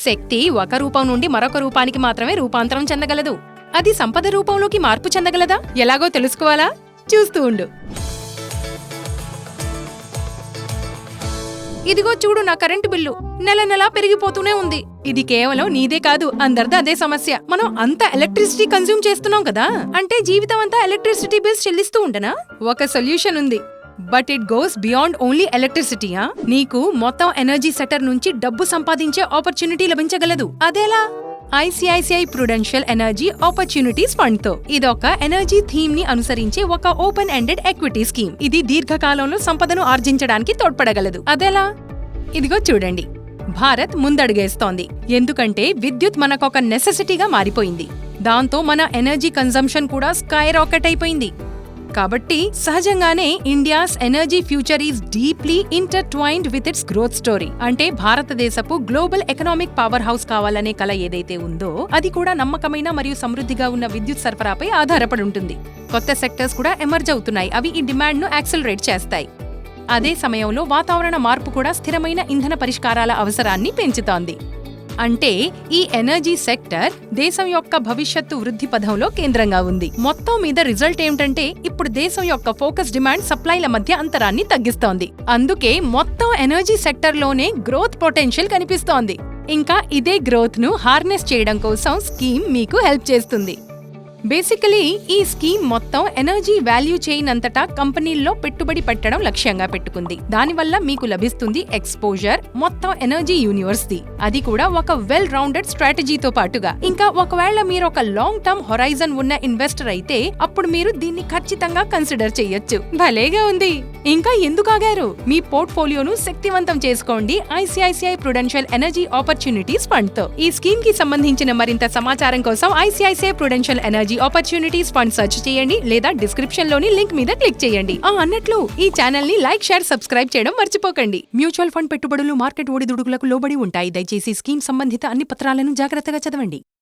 శక్తి ఒక రూపం నుండి మరొక రూపానికి మాత్రమే రూపాంతరం చెందగలదు. అది సంపద రూపంలోకి మార్పు చెందగలదా? ఎలాగో తెలుసుకోవాలా? చూస్తూ ఉండు. ఇదిగో చూడు, నా కరెంటు బిల్లు నెల నెలా పెరిగిపోతూనే ఉంది. ఇది కేవలం నీదే కాదు, అందరిది అదే సమస్య. మనం అంత ఎలక్ట్రిసిటీ కన్స్యూమ్ చేస్తున్నాం కదా, అంటే జీవితం అంతా ఎలక్ట్రిసిటీ బిల్స్ చెల్లిస్తూ ఉండనా? ఒక సొల్యూషన్ ఉంది, but it goes beyond only ఎలక్ట్రిసిటీయా. నీకు మొత్తం ఎనర్జీ సెక్టర్ నుంచి డబ్బు సంపాదించే ఆపర్చునిటీ లభించగలదు. అదేలా? ICICI Prudential energy opportunities fund తో. ఇదొక ఎనర్జీ థీమ్ ని అనుసరించే ఒక ఓపెన్ ఎండెడ్ ఎక్విటీ స్కీమ్. ఇది దీర్ఘకాలంలో సంపదను ఆర్జించడానికి తోడ్పడగలదు. అదెలా? ఇదిగో చూడండి, భారత్ ముందడుగేస్తోంది. ఎందుకంటే విద్యుత్ మనకొక నెసెసిటీగా మారిపోయింది. దాంతో మన ఎనర్జీ కన్జంప్షన్ కూడా స్కై రాకెట్ అయిపోయింది. కాబట్టి సహజంగానే India's energy future is deeply intertwined with its growth story. అంటే భారతదేశపు గ్లోబల్ ఎకనామిక్ పవర్ హౌస్ కావాలనే కల ఏదైతే ఉందో అది కూడా నమ్మకమైన మరియు సమృద్ధిగా ఉన్న విద్యుత్ సరఫరాపై ఆధారపడి ఉంటుంది. కొత్త సెక్టర్స్ కూడా ఎమర్జ్ అవుతున్నాయి. అవి ఈ డిమాండ్ ను యాక్సెలరేట్ చేస్తాయి. అదే సమయంలో వాతావరణ మార్పు కూడా స్థిరమైన ఇంధన పరిష్కారాల అవసరాన్ని పెంచుతోంది. అంటే ఈ ఎనర్జీ సెక్టర్ దేశం యొక్క భవిష్యత్తు వృద్ధి పథంలో కేంద్రంగా ఉంది. మొత్తం మీద రిజల్ట్ ఏమిటంటే ఇప్పుడు దేశం యొక్క ఫోకస్ డిమాండ్ సప్లైల మధ్య అంతరాన్ని తగ్గిస్తోంది. అందుకే మొత్తం ఎనర్జీ సెక్టర్ లోనే గ్రోత్ పొటెన్షియల్ కనిపిస్తోంది. ఇంకా ఇదే గ్రోత్ ను హార్నెస్ చేయడం కోసం స్కీమ్ మీకు హెల్ప్ చేస్తుంది. బేసికలీ ఈ స్కీమ్ మొత్తం ఎనర్జీ వాల్యూ చైన్ అంతటా కంపెనీల్లో పెట్టుబడి పెట్టడం లక్ష్యంగా పెట్టుకుంది. దానివల్ల మీకు లభిస్తుంది ఎక్స్పోజర్ మొత్తం ఎనర్జీ యూనివర్స్ ది. అది కూడా ఒక వెల్ రౌండెడ్ స్ట్రాటజీతో పాటుగా. ఇంకా ఒకవేళ మీరు ఒక లాంగ్ టర్మ్ హొరైజన్ ఉన్న ఇన్వెస్టర్ అయితే అప్పుడు మీరు దీన్ని ఖచ్చితంగా కన్సిడర్ చేయొచ్చు. భలేగా ఉంది. ఇంకా ఎందుకు ఆగారు? మీ పోర్ట్ఫోలియోను శక్తివంతం చేసుకోండి ICICI Prudential energy opportunities fund తో. ఈ స్కీమ్ కి సంబంధించిన మరింత సమాచారం కోసం ICICI Prudential energy opportunities fund search చేయండి లేదా డిస్క్రిప్షన్ లోని లింక్ మీద క్లిక్ చేయండి. అన్నట్లు ఈ ఛానల్ ని లైక్, షేర్, సబ్స్క్రైబ్ చేయడం మర్చిపోకండి. మ్యూచువల్ ఫండ్ పెట్టుబడులు మార్కెట్ ఒడిదుడుకులకు లోబడి ఉంటాయి. దయచేసి స్కీమ్ సంబంధిత అన్ని పత్రాలను జాగ్రత్తగా చదవండి.